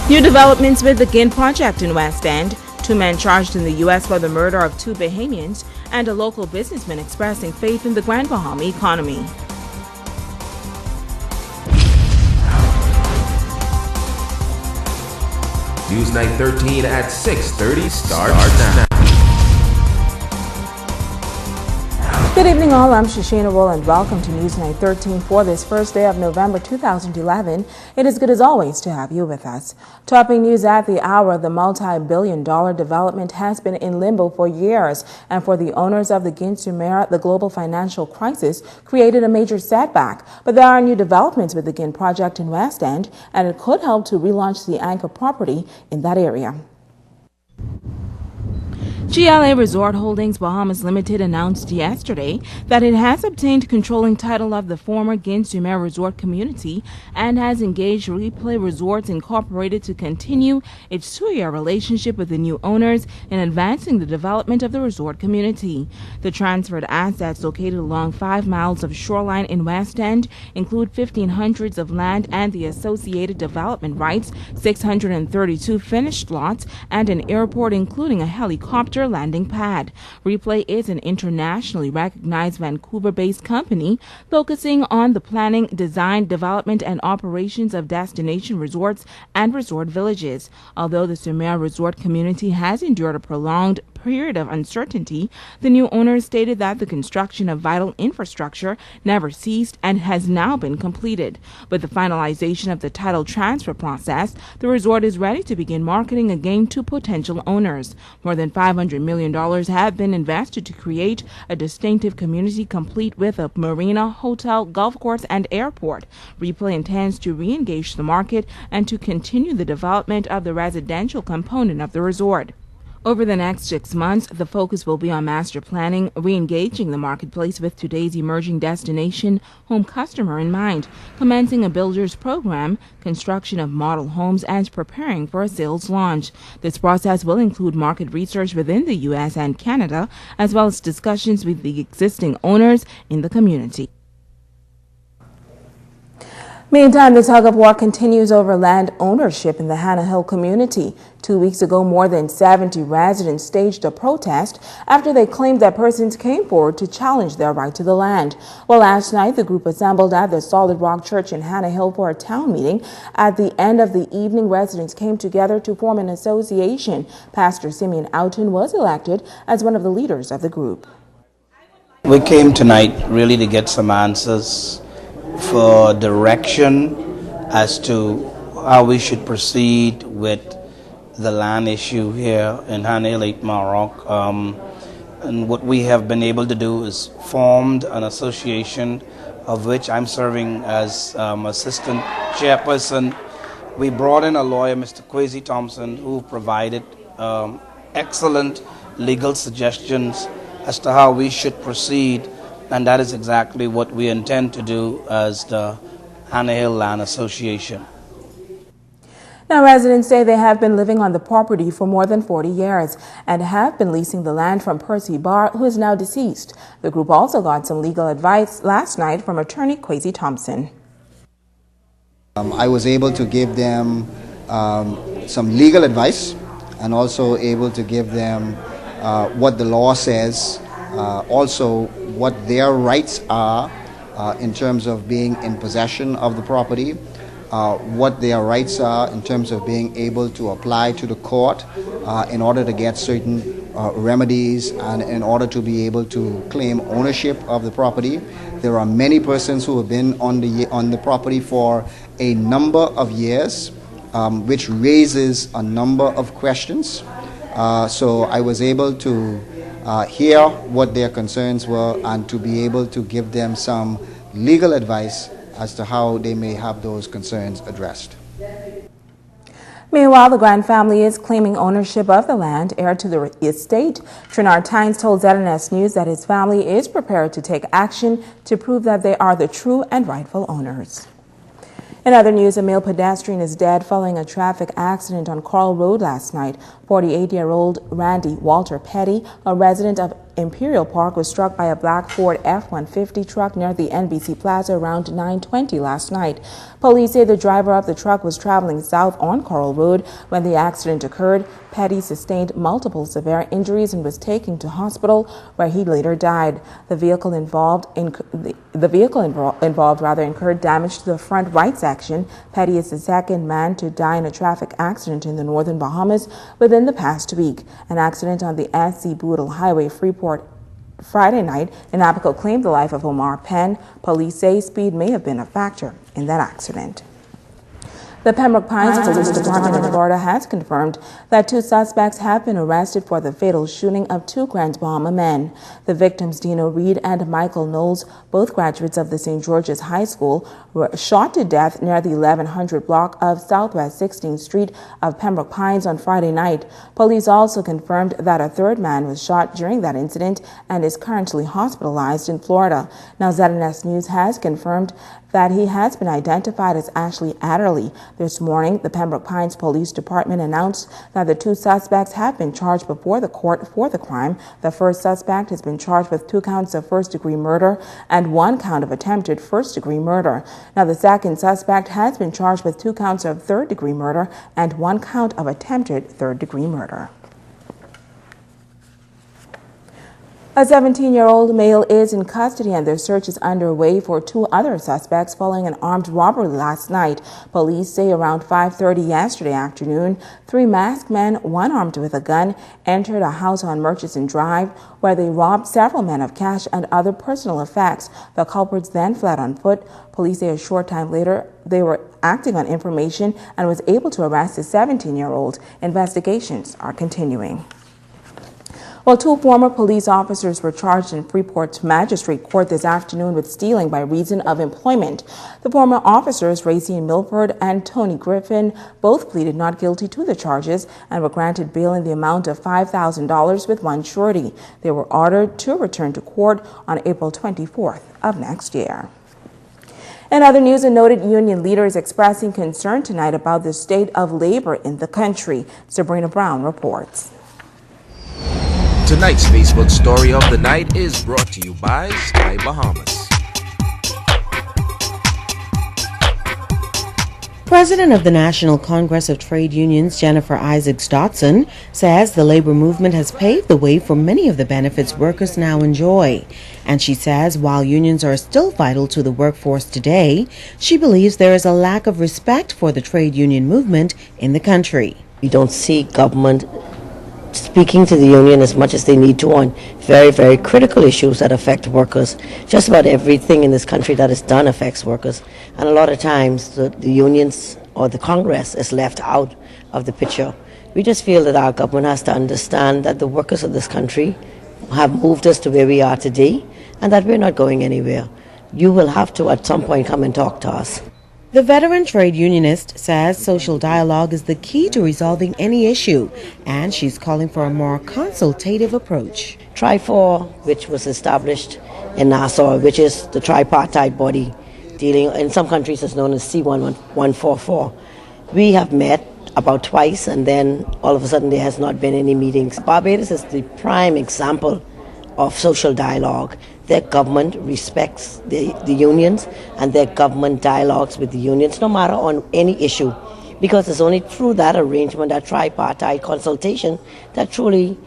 New developments with the GIN project in West End. 2 men charged in the U.S. for the murder of 2 Bahamians, and a local businessman expressing faith in the Grand Bahama economy. Newsnight 13 at 6:30 starts now. Good evening all, I'm Shoshana Wool and welcome to Newsnight 13 for this first day of November 2011. It is good as always to have you with us. Topping news at the hour, the multi-billion-dollar development has been in limbo for years, and for the owners of the GIN Sumera, the global financial crisis created a major setback. But there are new developments with the GIN project in West End, and it could help to relaunch the anchor property in that area. GLA Resort Holdings Bahamas Limited announced yesterday that it has obtained controlling title of the former GIN Sumera Resort community and has engaged Replay Resorts Incorporated to continue its 2-year relationship with the new owners in advancing the development of the resort community. The transferred assets located along 5 miles of shoreline in West End include 1,500 of land and the associated development rights, 632 finished lots, and an airport including a helicopter landing pad. Replay is an internationally recognized Vancouver-based company focusing on the planning, design, development, and operations of destination resorts and resort villages. Although the Sumera Resort community has endured a prolonged period of uncertainty, the new owners stated that the construction of vital infrastructure never ceased and has now been completed. With the finalization of the title transfer process, the resort is ready to begin marketing again to potential owners. More than $500 million have been invested to create a distinctive community complete with a marina, hotel, golf course, and airport. Replay intends to re-engage the market and to continue the development of the residential component of the resort. Over the next 6 months, the focus will be on master planning, re-engaging the marketplace with today's emerging destination home customer in mind, commencing a builder's program, construction of model homes, and preparing for a sales launch. This process will include market research within the U.S. and Canada, as well as discussions with the existing owners in the community. Meantime, the tug-of-war continues over land ownership in the Hannah Hill community. 2 weeks ago, more than 70 residents staged a protest after they claimed that persons came forward to challenge their right to the land. Well, last night, the group assembled at the Solid Rock Church in Hannah Hill for a town meeting. At the end of the evening, residents came together to form an association. Pastor Simeon Oughton was elected as one of the leaders of the group. We came tonight really to get some answers for direction as to how we should proceed with the land issue here in Hannah Hill, 8 Mile Rock. And what we have been able to do is formed an association of which I'm serving as assistant chairperson. We brought in a lawyer, Mr. Kwesi Thompson, who provided excellent legal suggestions as to how we should proceed. And that is exactly what we intend to do as the Hannah Hill Land Association. Now, residents say they have been living on the property for more than 40 years and have been leasing the land from Percy Barr, who is now deceased. The group also got some legal advice last night from attorney Kwesi Thompson. I was able to give them some legal advice and also able to give them what the law says, also what their rights are in terms of being in possession of the property, what their rights are in terms of being able to apply to the court in order to get certain remedies and in order to be able to claim ownership of the property. There are many persons who have been on the property for a number of years, which raises a number of questions. So I was able to hear what their concerns were and to be able to give them some legal advice as to how they may have those concerns addressed. Meanwhile, the Grant family is claiming ownership of the land, heir to the estate. Trinard Tynes told ZNS News that his family is prepared to take action to prove that they are the true and rightful owners. In other news, a male pedestrian is dead following a traffic accident on Coral Road last night. 48-year-old Randy Walter Petty, a resident of Imperial Park was struck by a black Ford F-150 truck near the NBC Plaza around 9:20 last night. Police say the driver of the truck was traveling south on Coral Road when the accident occurred. Petty sustained multiple severe injuries and was taken to hospital where he later died. The vehicle involved incurred damage to the front right section. Petty is the second man to die in a traffic accident in the northern Bahamas within the past week. An accident on the SC Boodle Highway, Freeport, Friday night in Apico claimed the life of Omar Penn. Police say speed may have been a factor in that accident. The Pembroke Pines Police Department in Florida has confirmed that 2 suspects have been arrested for the fatal shooting of 2 Grand Bahama men. The victims, Dino Reed and Michael Knowles, both graduates of the St. George's High School, were shot to death near the 1100 block of Southwest 16th Street of Pembroke Pines on Friday night. Police also confirmed that a 3rd man was shot during that incident and is currently hospitalized in Florida. Now, ZNS News has confirmed that he has been identified as Ashley Adderley. This morning, the Pembroke Pines Police Department announced that the 2 suspects have been charged before the court for the crime. The first suspect has been charged with 2 counts of first-degree murder and 1 count of attempted first-degree murder. Now, the second suspect has been charged with 2 counts of third-degree murder and 1 count of attempted third-degree murder. A 17-year-old male is in custody and their search is underway for 2 other suspects following an armed robbery last night. Police say around 5:30 yesterday afternoon, 3 masked men, 1 armed with a gun, entered a house on Murchison Drive where they robbed several men of cash and other personal effects. The culprits then fled on foot. Police say a short time later they were acting on information and was able to arrest the 17-year-old. Investigations are continuing. Well, 2 former police officers were charged in Freeport's Magistrate Court this afternoon with stealing by reason of employment. The former officers, Racine Milford and Tony Griffin, both pleaded not guilty to the charges and were granted bail in the amount of $5,000 with 1 surety. They were ordered to return to court on April 24th of next year. In other news, a noted union leader is expressing concern tonight about the state of labor in the country. Sabrina Brown reports. Tonight's Facebook story of the night is brought to you by Sky Bahamas. President of the National Congress of Trade Unions, Jennifer Isaacs Dotson, says the labor movement has paved the way for many of the benefits workers now enjoy. And she says while unions are still vital to the workforce today, she believes there is a lack of respect for the trade union movement in the country. We don't see government speaking to the union as much as they need to on very, very critical issues that affect workers. Just about everything in this country that is done affects workers. And a lot of times the unions or the Congress is left out of the picture. We just feel that our government has to understand that the workers of this country have moved us to where we are today and that we're not going anywhere. You will have to at some point come and talk to us. The veteran trade unionist says social dialogue is the key to resolving any issue, and she's calling for a more consultative approach. TRI-4, which was established in Nassau, which is the tripartite body dealing, in some countries it's known as C1144. We have met about twice and then all of a sudden there has not been any meetings. Barbados is the prime example of social dialogue. Their government respects the unions and their government dialogues with the unions no matter on any issue, because it's only through that arrangement, that tripartite consultation, that truly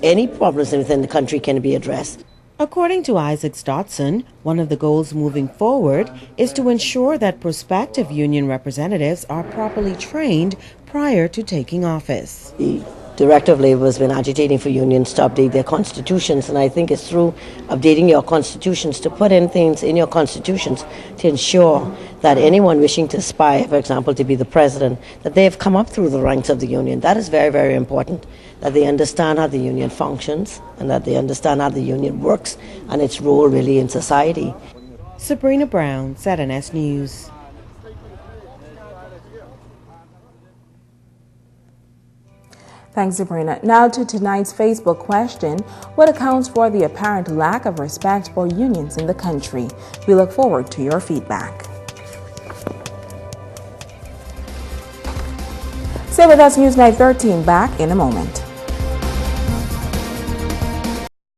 any problems within the country can be addressed. According to Isaacs Dotson, one of the goals moving forward is to ensure that prospective union representatives are properly trained prior to taking office. The Director of Labour has been agitating for unions to update their constitutions, and I think it's through updating your constitutions to put in things in your constitutions to ensure that anyone wishing to aspire, for example, to be the president, that they have come up through the ranks of the union. That is very, very important, that they understand how the union functions and that they understand how the union works and its role really in society. Sabrina Brown, ZNS News. Thanks, Sabrina. Now to tonight's Facebook question: what accounts for the apparent lack of respect for unions in the country? We look forward to your feedback. Stay with us, Newsnight 13, back in a moment.